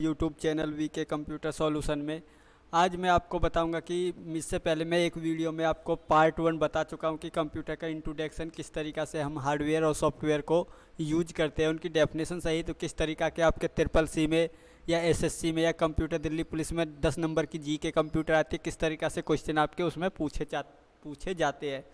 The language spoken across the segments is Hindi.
YouTube channel VK computer solution में। आज मैं आपको बताऊंगा कि इससे पहले मैं एक वीडियो में आपको पार्ट 1 बता चुका हूं कि कंप्यूटर का इंट्रोडक्शन किस तरीक़ा से हम हार्डवेयर और सॉफ्टवेयर को यूज करते हैं, उनकी डेफिनेशन सही तो किस तरीक़ा के आपके ट्रिपल सी में या एसएससी में या कंप्यूटर दिल्ली पुलिस में 10 नंबर की जी के कंप्यूटर आती है, किस तरीक़ा से क्वेश्चन आपके उसमें पूछे जाते हैं।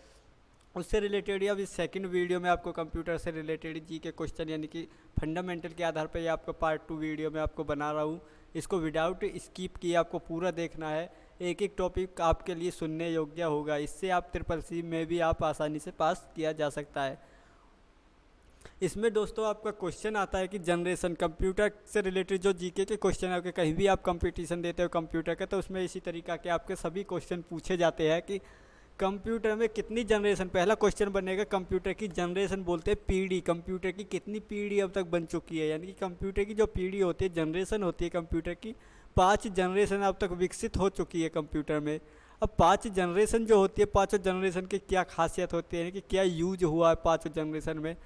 उससे रिलेटेड या अभी सेकंड वीडियो में आपको कंप्यूटर से रिलेटेड जी के क्वेश्चन यानी कि फंडामेंटल के आधार पर ये आपको पार्ट 2 वीडियो में आपको बना रहा हूँ। इसको विदाउट स्किप किए आपको पूरा देखना है, एक एक टॉपिक आपके लिए सुनने योग्य होगा। इससे आप ट्रिपल सी में भी आप आसानी से पास किया जा सकता है। इसमें दोस्तों आपका क्वेश्चन आता है कि जनरेशन कंप्यूटर से रिलेटेड जो जीके के क्वेश्चन है, कहीं भी आप कंपटीशन देते हो कंप्यूटर का तो उसमें इसी तरीक़ा के आपके सभी क्वेश्चन पूछे जाते हैं कि कंप्यूटर में कितनी जनरेशन। पहला क्वेश्चन बनेगा कंप्यूटर की जनरेशन, बोलते हैं पीढ़ी, कंप्यूटर की कितनी पीढ़ी अब तक बन चुकी है, यानी कि कंप्यूटर की जो पीढ़ी होती है, जनरेशन होती है कंप्यूटर की, 5 जनरेशन अब तक विकसित हो चुकी है कंप्यूटर में। अब 5 जनरेशन जो होती है, 5 जनरेशन की क्या खासियत होती है, यानी कि क्या यूज हुआ है 5 जनरेशन में।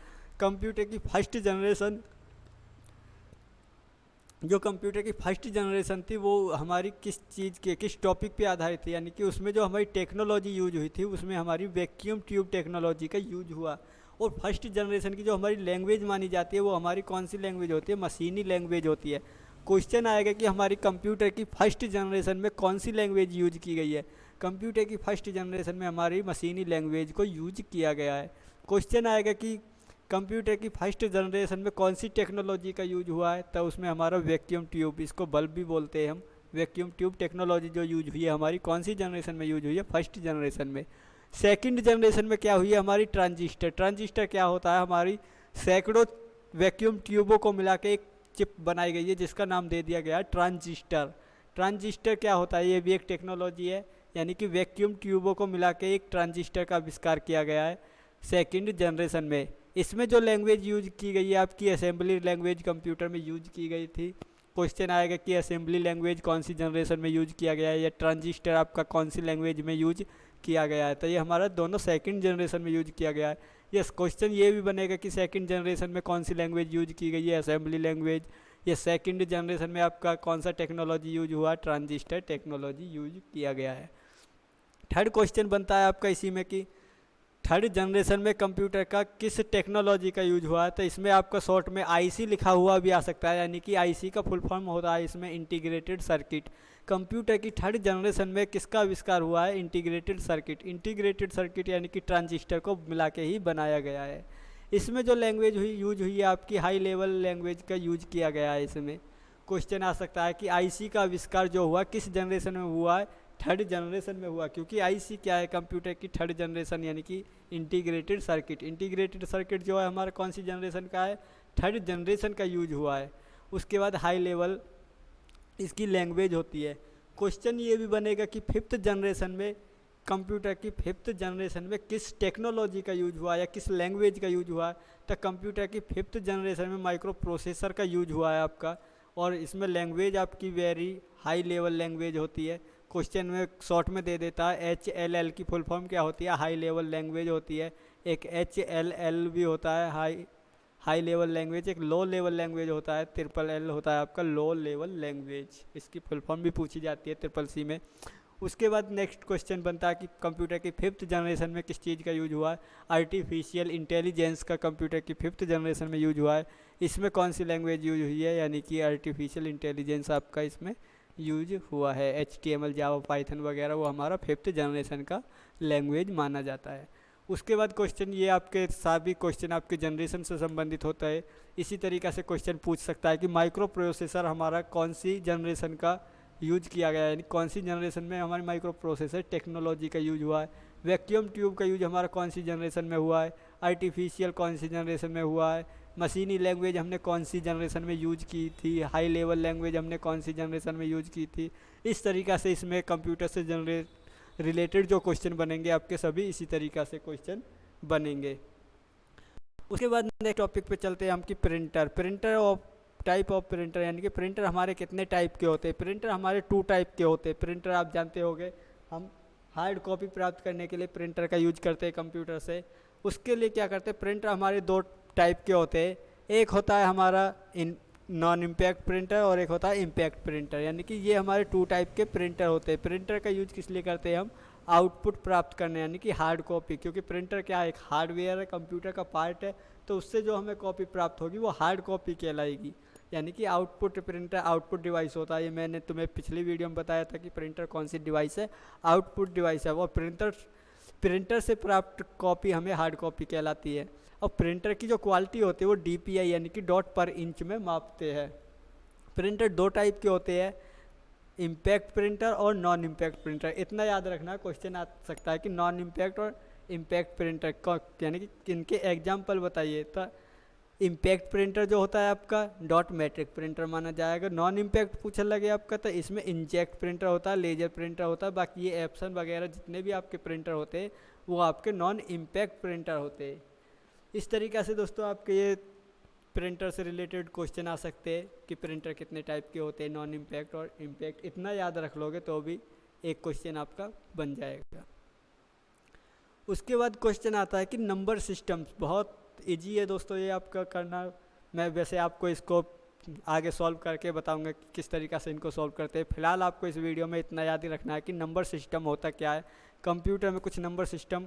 कंप्यूटर की फर्स्ट जनरेशन, जो कंप्यूटर की फर्स्ट जनरेशन थी वो हमारी किस चीज़ के किस टॉपिक पे आधारित थी, यानी कि उसमें जो हमारी टेक्नोलॉजी यूज हुई थी उसमें हमारी वैक्यूम ट्यूब टेक्नोलॉजी का यूज हुआ। और फर्स्ट जनरेशन की जो हमारी लैंग्वेज मानी जाती है वो हमारी कौन सी लैंग्वेज होती है, मशीनी लैंग्वेज होती है। क्वेश्चन आएगा कि हमारी कंप्यूटर की फर्स्ट जनरेशन में कौन सी लैंग्वेज यूज की गई है। कंप्यूटर की फर्स्ट जनरेशन में हमारी मशीनी लैंग्वेज को यूज किया गया है। क्वेश्चन आएगा कि कंप्यूटर की फर्स्ट जनरेशन में कौन सी टेक्नोलॉजी का यूज हुआ है, तो उसमें हमारा वैक्यूम ट्यूब, इसको बल्ब भी बोलते हैं हम, वैक्यूम ट्यूब टेक्नोलॉजी जो यूज हुई है हमारी कौन सी जनरेशन में यूज हुई है, फर्स्ट जनरेशन में। सेकंड जनरेशन में क्या हुई है हमारी ट्रांजिस्टर। ट्रांजिस्टर क्या होता है, हमारी सैकड़ों वैक्यूम ट्यूबों को मिला के एक चिप बनाई गई है जिसका नाम दे दिया गया है ट्रांजिस्टर। ट्रांजिस्टर क्या होता है, ये भी एक टेक्नोलॉजी है, यानी कि वैक्यूम ट्यूबों को मिला के एक ट्रांजिस्टर का आविष्कार किया गया है सेकंड जनरेशन में। इसमें जो लैंग्वेज यूज की गई है आपकी असेंबली लैंग्वेज कंप्यूटर में यूज की गई थी। क्वेश्चन आएगा कि असेंबली लैंग्वेज कौन सी जनरेशन में यूज किया गया है, या ट्रांजिस्टर आपका कौन सी लैंग्वेज में यूज किया गया है, तो ये हमारा दोनों सेकंड जनरेशन में यूज किया गया है। यस, क्वेश्चन ये भी बनेगा कि सेकंड जनरेशन में कौन सी लैंग्वेज यूज की गई है, असेंबली लैंग्वेज। या सेकंड जनरेशन में आपका कौन सा टेक्नोलॉजी यूज हुआ, ट्रांजिस्टर टेक्नोलॉजी यूज किया गया है। थर्ड क्वेश्चन बनता है आपका इसी में कि थर्ड जनरेशन में कंप्यूटर का किस टेक्नोलॉजी का यूज हुआ है, तो इसमें आपका शॉर्ट में आईसी लिखा हुआ भी आ सकता है, यानी कि आईसी का फुल फॉर्म होता है इसमें इंटीग्रेटेड सर्किट। कंप्यूटर की थर्ड जनरेशन में किसका आविष्कार हुआ है, इंटीग्रेटेड सर्किट। इंटीग्रेटेड सर्किट यानी कि ट्रांजिस्टर को मिला के ही बनाया गया है। इसमें जो लैंग्वेज यूज हुई है आपकी हाई लेवल लैंग्वेज का यूज किया गया है। इसमें क्वेश्चन आ सकता है कि आईसी का आविष्कार जो हुआ किस जनरेशन में हुआ है, थर्ड जनरेशन में हुआ, क्योंकि आईसी क्या है कंप्यूटर की थर्ड जनरेशन यानी कि इंटीग्रेटेड सर्किट। इंटीग्रेटेड सर्किट जो है हमारा कौन सी जनरेशन का है, थर्ड जनरेशन का यूज हुआ है। उसके बाद हाई लेवल इसकी लैंग्वेज होती है। क्वेश्चन ये भी बनेगा कि फिफ्थ जनरेशन में कंप्यूटर की फिफ्थ जनरेशन में किस टेक्नोलॉजी का यूज हुआ या किस लैंग्वेज का यूज हुआ, तो कंप्यूटर की फिफ्थ जनरेशन में माइक्रो प्रोसेसर का यूज हुआ है आपका, और इसमें लैंग्वेज आपकी वेरी हाई लेवल लैंग्वेज होती है। क्वेश्चन में शॉर्ट में दे देता है HLL की फुल फॉर्म क्या होती है, हाई लेवल लैंग्वेज होती है। एक HLL भी होता है हाई लेवल लैंग्वेज, एक लो लेवल लैंग्वेज होता है, ट्रिपल L होता है आपका लो लेवल लैंग्वेज। इसकी फुल फॉर्म भी पूछी जाती है ट्रिपल सी में। उसके बाद नेक्स्ट क्वेश्चन बनता है कि कंप्यूटर की फिफ्थ जनरेशन में किस चीज़ का यूज हुआ है, आर्टिफिशियल इंटेलिजेंस का कंप्यूटर की फिफ्थ जनरेशन में यूज हुआ है। इसमें कौन सी लैंग्वेज यूज हुई है, यानी कि आर्टिफिशियल इंटेलिजेंस आपका इसमें यूज हुआ है। HTML जावा पाइथन वगैरह वो हमारा फिफ्थ जनरेशन का लैंग्वेज माना जाता है। उसके बाद क्वेश्चन ये आपके सभी क्वेश्चन आपके जनरेशन से संबंधित होता है। इसी तरीक़ा से क्वेश्चन पूछ सकता है कि माइक्रो प्रोसेसर हमारा कौन सी जनरेशन का यूज किया गया है, यानी कौन सी जनरेशन में हमारी माइक्रो प्रोसेसर टेक्नोलॉजी का यूज हुआ है। वैक्यूम ट्यूब का यूज हमारा कौन सी जनरेशन में हुआ है, आर्टिफिशियल कौन सी जनरेशन में हुआ है, मशीनी लैंग्वेज हमने कौन सी जनरेशन में यूज की थी, हाई लेवल लैंग्वेज हमने कौन सी जनरेशन में यूज की थी। इस तरीक़ा से इसमें कंप्यूटर से रिलेटेड जो क्वेश्चन बनेंगे आपके सभी इसी तरीक़ा से क्वेश्चन बनेंगे। उसके बाद नेक्स्ट टॉपिक पे चलते हैं हम कि printer of type of printer, यानी कि प्रिंटर हमारे कितने टाइप के होते हैं। प्रिंटर हमारे 2 टाइप के होते हैं। प्रिंटर आप जानते होंगे, हम हार्ड कॉपी प्राप्त करने के लिए प्रिंटर का यूज करते हैं कंप्यूटर से। उसके लिए क्या करते हैं, प्रिंटर हमारे 2 टाइप के होते हैं। एक होता है हमारा नॉन इम्पैक्ट प्रिंटर और एक होता है इम्पैक्ट प्रिंटर, यानी कि ये हमारे 2 टाइप के प्रिंटर होते हैं। प्रिंटर का यूज किस लिए करते हैं हम? आउटपुट प्राप्त करने, यानी कि हार्ड कॉपी, क्योंकि प्रिंटर क्या है, एक हार्डवेयर है, कंप्यूटर का पार्ट है, तो उससे जो हमें कॉपी प्राप्त होगी वो हार्ड कॉपी कहलाएगी। यानी कि आउटपुट प्रिंटर आउटपुट डिवाइस होता है। ये मैंने तुम्हें पिछली वीडियो में बताया था कि प्रिंटर कौन सी डिवाइस है, आउटपुट डिवाइस है। और प्रिंटर से प्राप्त कॉपी हमें हार्ड कॉपी कहलाती है। और प्रिंटर की जो क्वालिटी होती है वो DPI यानी कि डॉट पर इंच में मापते हैं। प्रिंटर 2 टाइप के होते हैं, इम्पैक्ट प्रिंटर और नॉन इम्पैक्ट प्रिंटर। इतना याद रखना, क्वेश्चन आ सकता है कि नॉन इम्पैक्ट और इम्पैक्ट प्रिंटर यानी कि इनके एग्जाम्पल बताइए। तो इम्पैक्ट प्रिंटर जो होता है आपका डॉट मैट्रिक प्रिंटर माना जाएगा। नॉन इम्पैक्ट पूछने लगे आपका तो इसमें इंजेक्ट प्रिंटर होता है, लेजर प्रिंटर होता है। बाकी ये एप्सन वगैरह जितने भी आपके प्रिंटर होते हैं वो आपके नॉन इम्पैक्ट प्रिंटर होते हैं। इस तरीक़ा से दोस्तों आपके ये प्रिंटर से रिलेटेड क्वेश्चन आ सकते हैं कि प्रिंटर कितने टाइप के होते हैं, नॉन इम्पैक्ट और इम्पैक्ट। इतना याद रख लोगे तो भी एक क्वेश्चन आपका बन जाएगा। उसके बाद क्वेश्चन आता है कि नंबर सिस्टम्स। बहुत इजी है दोस्तों ये आपका करना। मैं वैसे आपको इसको आगे सॉल्व करके बताऊंगा कि किस तरीक़ा से इनको सॉल्व करते हैं। फिलहाल आपको इस वीडियो में इतना याद ही रखना है कि नंबर सिस्टम होता क्या है। कंप्यूटर में कुछ नंबर सिस्टम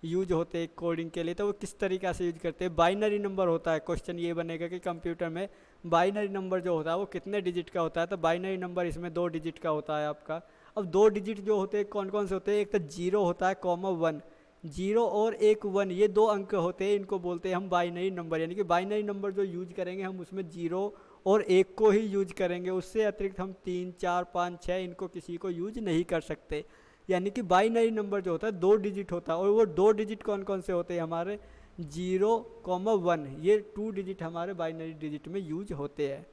यूज होते हैं कोडिंग के लिए, तो वो किस तरीक़ा से यूज करते हैं। बाइनरी नंबर होता है। क्वेश्चन ये बनेगा कि कंप्यूटर में बाइनरी नंबर जो होता है वो कितने डिजिट का होता है। तो बाइनरी नंबर इसमें 2 डिजिट का होता है आपका। अब 2 डिजिट जो होते हैं कौन कौन से होते हैं? एक तो 0 होता है, (1). 0 और एक 1, ये 2 अंक होते हैं, इनको बोलते हैं हम बाइनरी नंबर। यानी कि बाइनरी नंबर जो यूज करेंगे हम उसमें 0 और 1 को ही यूज करेंगे। उससे अतिरिक्त हम 3, 4, 5, 6 इनको किसी को यूज नहीं कर सकते। यानी कि बाइनरी नंबर जो होता है 2 डिजिट होता है। और वो 2 डिजिट कौन कौन से होते हैं हमारे? 0, 1, ये 2 डिजिट हमारे बाइनरी डिजिट में यूज होते हैं।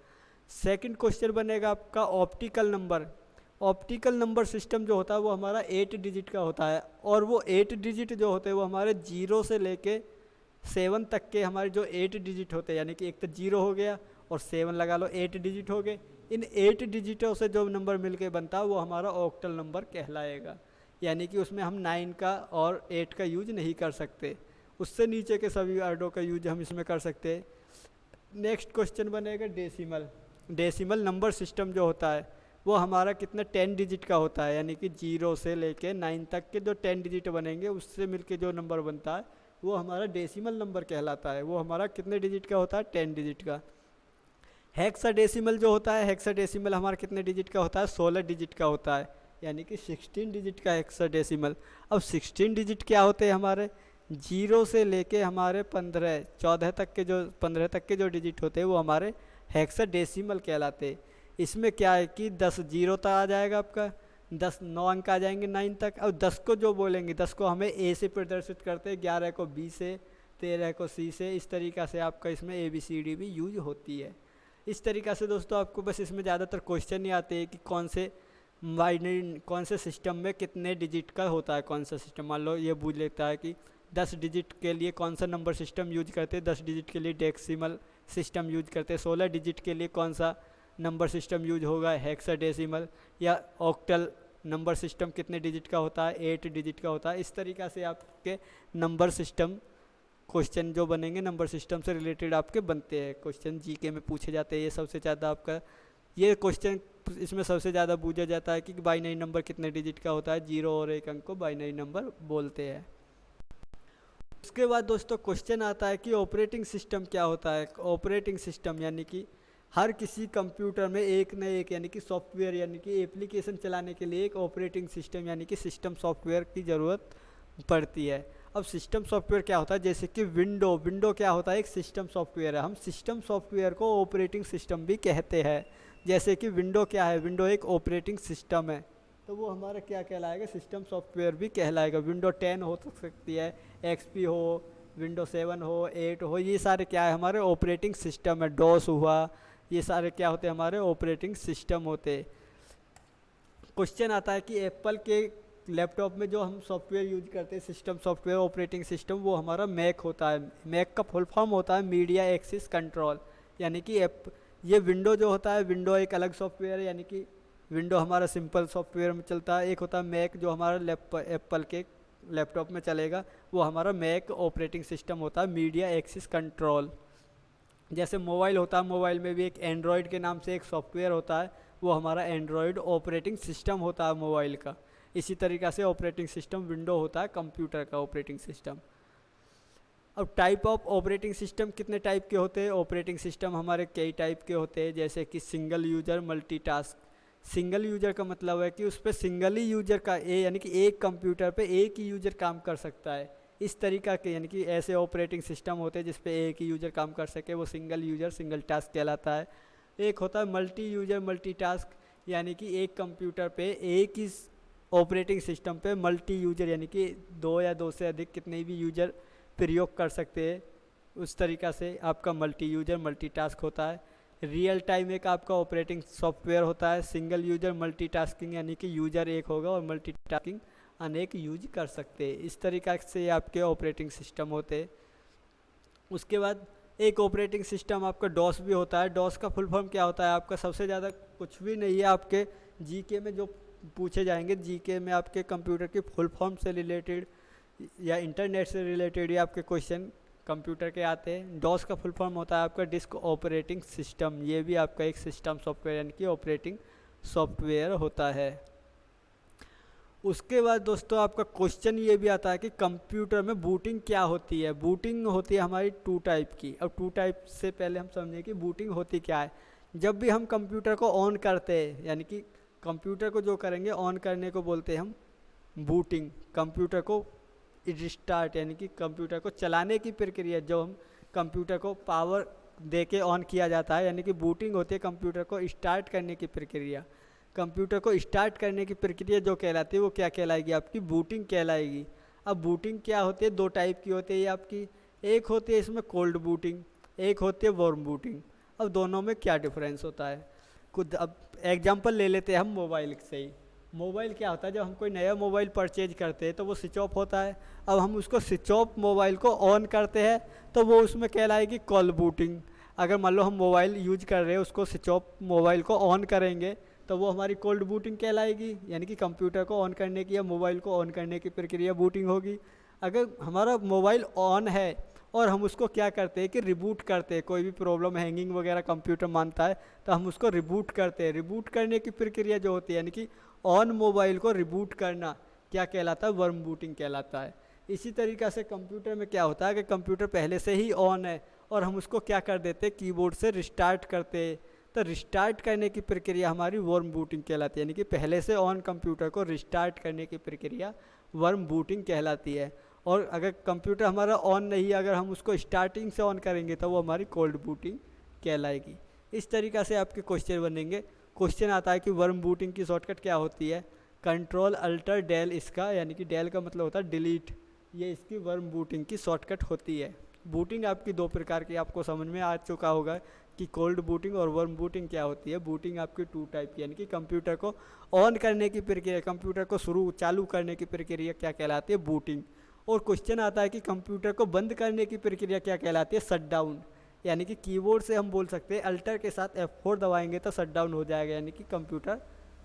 सेकंड क्वेश्चन बनेगा आपका optical number. Optical number system जो होता है वो हमारा 8 डिजिट का होता है। और वो 8 डिजिट जो होते हैं वो हमारे 0 से लेके 7 तक के हमारे जो 8 डिजिट होते हैं, यानी कि एक तो 0 हो गया और 7 लगा लो, 8 डिजिट हो गए। इन 8 डिजिटों से जो नंबर मिलके बनता है वो हमारा ऑक्टल नंबर कहलाएगा। यानी कि उसमें हम 9 का और 8 का यूज नहीं कर सकते। उससे नीचे के सभी वर्डों का यूज हम इसमें कर सकते हैं। नेक्स्ट क्वेश्चन बनेगा डेसिमल। डेसिमल नंबर सिस्टम जो होता है वो हमारा कितना 10 डिजिट का होता है। यानी कि 0 से लेके 9 तक के जो 10 डिजिट बनेंगे उससे मिलके जो नंबर बनता है वो हमारा डेसिमल नंबर कहलाता है। वो हमारा कितने डिजिट का होता है? 10 डिजिट का। हेक्साडेसिमल जो होता है, हेक्साडेसिमल हमारा कितने डिजिट का होता है? 16 डिजिट का होता है। यानी कि 16 डिजिट का हेक्साडेसिमल। अब 16 डिजिट क्या होते हैं हमारे? 0 से लेके हमारे 15 तक के जो डिजिट होते हैं वो हमारे हेक्साडेसिमल कहलाते हैं। इसमें क्या है कि 10 0 तक आ जाएगा आपका, 10 9 अंक आ जाएंगे 9 तक। और 10 को जो बोलेंगे, 10 को हमें A से प्रदर्शित करते हैं, 11 को B से, 13 को C से। इस तरीक़ा से आपका इसमें ABCD भी यूज होती है। इस तरीक़ा से दोस्तों आपको बस इसमें ज़्यादातर क्वेश्चन ही आते हैं कि कौन से सिस्टम में कितने डिजिट का होता है कौन सा सिस्टम। मान लो ये पूछ लेता है कि 10 डिजिट के लिए कौन सा नंबर सिस्टम यूज करते हैं, 10 डिजिट के लिए डेसिमल सिस्टम यूज करते हैं, 16 डिजिट के लिए कौन सा नंबर सिस्टम यूज होगा, हेक्साडेसिमल। या ऑक्टल नंबर सिस्टम कितने डिजिट का होता है? 8 डिजिट का होता है। इस तरीक़ा से आपके नंबर सिस्टम क्वेश्चन जो बनेंगे नंबर सिस्टम से रिलेटेड आपके बनते हैं। क्वेश्चन जीके में पूछे जाते हैं। ये सबसे ज़्यादा आपका ये क्वेश्चन इसमें सबसे ज़्यादा पूछा जाता है कि बाइनरी नंबर कितने डिजिट का होता है। 0 और 1 अंक को बाइनरी नंबर बोलते हैं। उसके बाद दोस्तों क्वेश्चन आता है कि ऑपरेटिंग सिस्टम क्या होता है। ऑपरेटिंग सिस्टम यानी कि हर किसी कंप्यूटर में एक न एक यानी कि सॉफ्टवेयर यानी कि एप्लीकेशन चलाने के लिए एक ऑपरेटिंग सिस्टम यानी कि सिस्टम सॉफ्टवेयर की ज़रूरत पड़ती है। अब सिस्टम सॉफ्टवेयर क्या होता है? जैसे कि विंडो क्या होता है? एक सिस्टम सॉफ्टवेयर है। हम सिस्टम सॉफ्टवेयर को ऑपरेटिंग सिस्टम भी कहते हैं। जैसे कि विंडो क्या है? विंडो एक ऑपरेटिंग सिस्टम है, तो वो हमारा क्या कहलाएगा? सिस्टम सॉफ्टवेयर भी कहलाएगा। विंडो 10 हो सकती है, XP हो, विंडो 7 हो, 8 हो, ये सारे क्या है? हमारे ऑपरेटिंग सिस्टम है। डॉस हुआ, ये सारे क्या होते हैं? हमारे ऑपरेटिंग सिस्टम होते। क्वेश्चन आता है कि एप्पल के लैपटॉप में जो हम सॉफ्टवेयर यूज करते हैं सिस्टम सॉफ्टवेयर ऑपरेटिंग सिस्टम, वो हमारा मैक होता है। मैक का फुल फॉर्म होता है मीडिया एक्सेस कंट्रोल। यानी कि ये विंडो जो होता है, विंडो एक अलग सॉफ्टवेयर है। यानी कि विंडो हमारा सिंपल सॉफ्टवेयर में चलता है। एक होता है मैक जो हमारा एप्पल के लैपटॉप में चलेगा, वो हमारा मैक ऑपरेटिंग सिस्टम होता है, मीडिया एक्सेस कंट्रोल। जैसे मोबाइल होता है, मोबाइल में भी एक एंड्रॉयड के नाम से एक सॉफ्टवेयर होता है, वो हमारा एंड्रॉयड ऑपरेटिंग सिस्टम होता है मोबाइल का। इसी तरीक़ा से ऑपरेटिंग सिस्टम विंडो होता है कंप्यूटर का ऑपरेटिंग सिस्टम। अब टाइप ऑफ ऑपरेटिंग सिस्टम कितने टाइप के होते हैं? ऑपरेटिंग सिस्टम हमारे कई टाइप के होते हैं, जैसे कि single user, multitask. Single user का मतलब है कि उस पर सिंगल ही यूजर का यानी कि एक कंप्यूटर पे एक ही यूजर काम कर सकता है। इस तरीक़ा के यानी कि ऐसे ऑपरेटिंग सिस्टम होते हैं जिस पे एक ही यूजर काम कर सके, वो सिंगल यूजर सिंगल टास्क कहलाता है। एक होता है मल्टी यूजर मल्टीटास्क, यानी कि एक कंप्यूटर पे एक ही ऑपरेटिंग सिस्टम पे मल्टी यूजर यानी कि दो या दो से अधिक कितने भी यूजर प्रयोग कर सकते हैं। उस तरीक़ा से आपका मल्टी यूजर मल्टीटास्क होता है। रियल टाइम एक आपका ऑपरेटिंग सॉफ्टवेयर होता है। सिंगल यूजर मल्टीटास्किंग यानी कि यूजर एक होगा और मल्टीटास्किंग अनेक यूज कर सकते हैं। इस तरीक़ा से आपके ऑपरेटिंग सिस्टम होते हैं। उसके बाद एक ऑपरेटिंग सिस्टम आपका डॉस भी होता है। डॉस का फुल फॉर्म क्या होता है? आपका सबसे ज़्यादा कुछ भी नहीं है, आपके जीके में जो पूछे जाएंगे, जीके में आपके कंप्यूटर की फुल फॉर्म से रिलेटेड या इंटरनेट से रिलेटेड या आपके क्वेश्चन कंप्यूटर के आते हैं। डॉस का फुल फॉर्म होता है आपका डिस्क ऑपरेटिंग सिस्टम। ये भी आपका एक सिस्टम सॉफ्टवेयर यानी कि ऑपरेटिंग सॉफ्टवेयर होता है। उसके बाद दोस्तों आपका क्वेश्चन ये भी आता है कि कंप्यूटर में बूटिंग क्या होती है। बूटिंग होती है हमारी टू टाइप की। अब टू टाइप से पहले हम समझें कि बूटिंग होती क्या है। जब भी हम कंप्यूटर को ऑन करते हैं, यानी कि कंप्यूटर को जो करेंगे ऑन करने को बोलते हैं हम बूटिंग। कंप्यूटर को रिस्टार्ट यानी कि कंप्यूटर को चलाने की प्रक्रिया, जो हम कंप्यूटर को पावर दे के ऑन किया जाता है, यानी कि बूटिंग होती है कंप्यूटर को स्टार्ट करने की प्रक्रिया। कंप्यूटर को स्टार्ट करने की प्रक्रिया जो कहलाती है वो क्या कहलाएगी? आपकी बूटिंग कहलाएगी। अब बूटिंग क्या होती है? दो टाइप की होती है ये आपकी। एक होती है इसमें कोल्ड बूटिंग, एक होती है वार्म बूटिंग। अब दोनों में क्या डिफरेंस होता है? खुद अब एग्जांपल ले लेते हैं हम मोबाइल से ही। मोबाइल क्या होता है? जब हम कोई नया मोबाइल परचेज करते हैं तो वो स्विच ऑफ होता है। अब हम उसको स्विच ऑफ मोबाइल को ऑन करते हैं तो वो उसमें कहलाएगी कोल्ड बूटिंग। अगर मान लो हम मोबाइल यूज कर रहे हैं, उसको स्विच ऑफ मोबाइल को ऑन करेंगे तो वो हमारी कोल्ड बूटिंग कहलाएगी, यानी कि कंप्यूटर को ऑन करने की या मोबाइल को ऑन करने की प्रक्रिया बूटिंग होगी। अगर हमारा मोबाइल ऑन है और हम उसको क्या करते हैं कि रिबूट करते हैं, कोई भी प्रॉब्लम हैंगिंग वगैरह कंप्यूटर मानता है तो हम उसको रिबूट करते हैं। रिबूट करने की प्रक्रिया जो होती है यानी कि ऑन मोबाइल को रिबूट करना क्या कहलाता है? वर्म बूटिंग कहलाता है। इसी तरीक़ा से कंप्यूटर में क्या होता है कि कंप्यूटर पहले से ही ऑन है और हम उसको क्या कर देते हैं, कीबोर्ड से रिस्टार्ट करते हैं, तो रिस्टार्ट करने की प्रक्रिया हमारी वर्म बूटिंग कहलाती है। यानी कि पहले से ऑन कंप्यूटर को रिस्टार्ट करने की प्रक्रिया वर्म बूटिंग कहलाती है। और अगर कंप्यूटर हमारा ऑन नहीं है, अगर हम उसको स्टार्टिंग से ऑन करेंगे तो वो हमारी कोल्ड बूटिंग कहलाएगी। इस तरीक़ा से आपके क्वेश्चन बनेंगे। क्वेश्चन आता है कि वर्म बूटिंग की शॉर्टकट क्या होती है? कंट्रोल अल्टर डेल इसका, यानी कि डेल का मतलब होता है डिलीट, ये इसकी वर्म बूटिंग की शॉर्टकट होती है। बूटिंग आपकी दो प्रकार की आपको समझ में आ चुका होगा कि कोल्ड बूटिंग और वर्म बूटिंग क्या होती है। बूटिंग आपकी टू टाइप की, यानी कि कंप्यूटर को ऑन करने की प्रक्रिया, कंप्यूटर को चालू करने की प्रक्रिया क्या कहलाती है? बूटिंग। और क्वेश्चन आता है कि कंप्यूटर को बंद करने की प्रक्रिया क्या कहलाती है? Shut down. यानी कि कीबोर्ड से हम बोल सकते हैं अल्टर के साथ F4 दबाएंगे तो शट डाउन हो जाएगा, यानी कि कंप्यूटर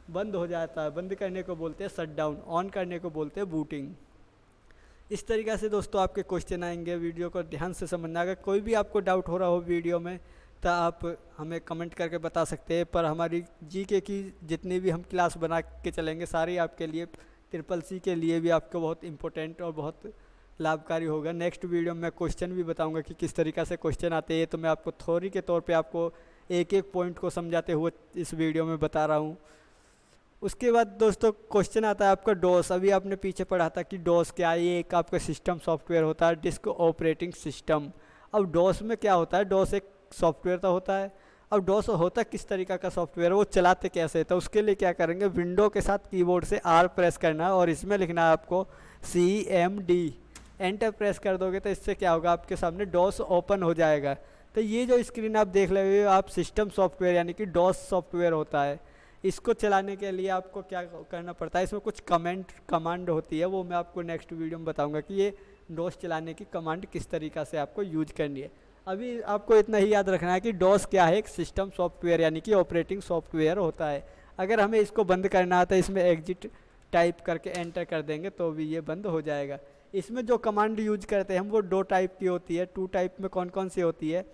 बंद हो जाता है। बंद करने को बोलते हैं शट डाउन, ऑन करने को बोलते हैं बूटिंग। इस तरीक़े से दोस्तों आपके क्वेश्चन आएंगे। वीडियो को ध्यान से समझना। अगर कोई भी आपको डाउट हो रहा हो वीडियो में तो आप हमें कमेंट करके बता सकते हैं। पर हमारी जीके की जितनी भी हम क्लास बना के चलेंगे सारी आपके लिए, CCC के लिए भी आपको बहुत इम्पोर्टेंट और बहुत लाभकारी होगा। नेक्स्ट वीडियो में मैं क्वेश्चन भी बताऊंगा कि किस तरीक़ा से क्वेश्चन आते हैं। तो मैं आपको थ्योरी के तौर पे आपको एक एक पॉइंट को समझाते हुए इस वीडियो में बता रहा हूँ। उसके बाद दोस्तों क्वेश्चन आता है आपका डॉस। अभी आपने पीछे पढ़ा था कि डॉस क्या है? ये एक आपका सिस्टम सॉफ्टवेयर होता है, डिस्क ऑपरेटिंग सिस्टम। अब डॉस में क्या होता है? डॉस एक सॉफ्टवेयर तो होता है। अब डॉस होता किस तरीक़ा का सॉफ्टवेयर है, वो चलाते कैसे? तो उसके लिए क्या करेंगे, विंडो के साथ कीबोर्ड से R प्रेस करना है और इसमें लिखना है आपको CMD। एंटर प्रेस कर दोगे तो इससे क्या होगा, आपके सामने डॉस ओपन हो जाएगा। तो ये जो स्क्रीन आप देख रहे हो आप सिस्टम सॉफ्टवेयर यानी कि डॉस सॉफ्टवेयर होता है। इसको चलाने के लिए आपको क्या करना पड़ता है, इसमें कुछ कमांड होती है, वो मैं आपको नेक्स्ट वीडियो में बताऊंगा कि ये डॉस चलाने की कमांड किस तरीक़ा से आपको यूज करनी है। अभी आपको इतना ही याद रखना है कि डॉस क्या है, एक सिस्टम सॉफ्टवेयर यानी कि ऑपरेटिंग सॉफ्टवेयर होता है। अगर हमें इसको बंद करना है तो इसमें एग्जिट टाइप करके एंटर कर देंगे तो भी ये बंद हो जाएगा। इसमें जो कमांड यूज करते हैं हम वो दो टाइप की होती है। टू टाइप में कौन कौन सी होती है?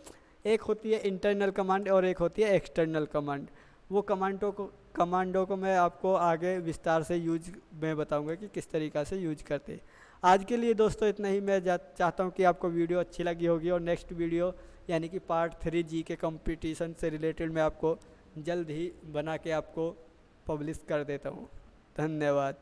एक होती है इंटरनल कमांड और एक होती है एक्सटर्नल कमांड। वो कमांडों को मैं आपको आगे विस्तार से यूज में बताऊंगा कि किस तरीक़ा से यूज करते हैं। आज के लिए दोस्तों इतना ही। मैं चाहता हूँ कि आपको वीडियो अच्छी लगी होगी, और नेक्स्ट वीडियो यानी कि पार्ट 3 जी के कंपटीशन से रिलेटेड मैं आपको जल्द ही बना के आपको पब्लिश कर देता हूँ। धन्यवाद।